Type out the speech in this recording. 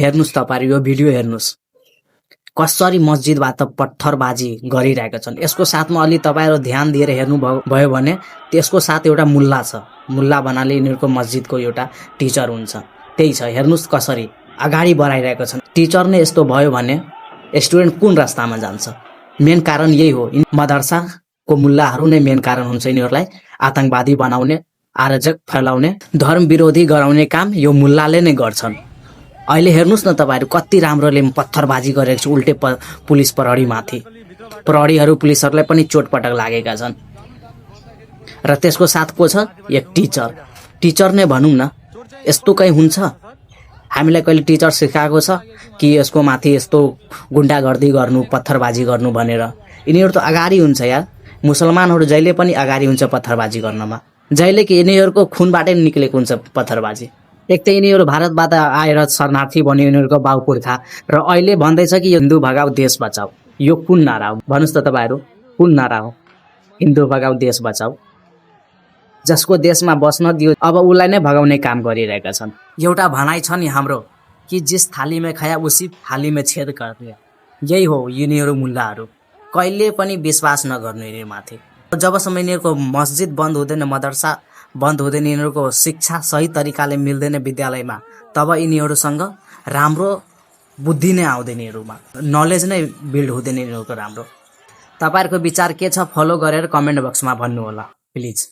हेर्नुस् तपाईहरु यो भिडियो हेर्नुस् कसरी मस्जिदबाट पत्थरबाजी गरिरहेका छन्। यसको साथमा अलि तपाईहरु ध्यान दिएर हेर्नु भयो भने त्यसको साथ एउटा मुल्ला छ। मुल्ला भन्नाले यिनीहरुको मस्जिदको एउटा टिचर हुन्छ। त्यही छ, हेर्नुस् कसरी अगाडि बढाइरहेका छन्। टिचर नै यस्तो भयो भने स्टुडेन्ट कुन रास्तामा जान्छ? मेन कारण यही हो। मदरसाको मुल्लाहरु नै मेन कारण हुन्छ यिनीहरुलाई आतंकवादी बनाउने, आरजक फैलाउने, धर्म विरोधी गराउने काम यो मुल्लाले नै गर्छन्। अहिले हेर्नुस् न तपाईहरु कति राम्रोले पत्थरबाजी गरेको छ उल्टे पुलिस प्रहरी माथि। प्रहरीहरु पुलिसहरुलाई पनि चोटपटक लागेका छन्। र त्यसको साथ को छ? एक टिचर। टिचर नै भनौं न, यस्तो कहीं हुन्छ? हामीलाई कहिले टिचर सिकाएको छ कि यसको माथि यस्तो गुण्डागर्दी गर्नु, पत्थरबाजी गर्नु भनेर? यिनीहरु त अगाडि हुन्छ यार। मुसलमानहरु जहिले पनि अगाडि हुन्छ पत्थरबाजी गर्नमा। जहिले कि यिनीहरुको खुनबाटै निक्लेको हुन्छ पत्थरबाजी। एक त यिनीहरु भारतबाट आएर शरणार्थी बन्यो यिनीहरुको बाउपुर्खा, र अहिले भन्दैछ कि हिन्दू भगाऊ देश बचाऊ। यो कुन नारा हो भन्नुस् त तपाईहरु? कुन नारा हो? हिन्दू भगाऊ देश बचाऊ। जसको देशमा बस्न दियो अब उलाई नै भगाउने काम गरिरहेका छन्। एउटा भनाइ छ नि हाम्रो कि जिस थाली में खाया उसी थाली में छेद कर दिया। यही हो यिनीहरु मुल्लाहरु। कहिले पनि विश्वास नगर्नु यिनीहरुमाथि। जबसम्म यिनीहरुको मस्जिद बन्द हुँदैन, मदरसा बन्द हुँदैन, यिनीहरुको शिक्षा सही तरिकाले मिल्दैन विद्यालयमा, तब यिनीहरुसँग राम्रो बुद्धि नै आउँदैन, यिनीहरुमा नलेज नै बिल्ड हुँदैन यिनीहरुको राम्रो। तपाईहरुको विचार के छ? फलो गरेर कमेन्ट बक्समा भन्नु होला प्लिज।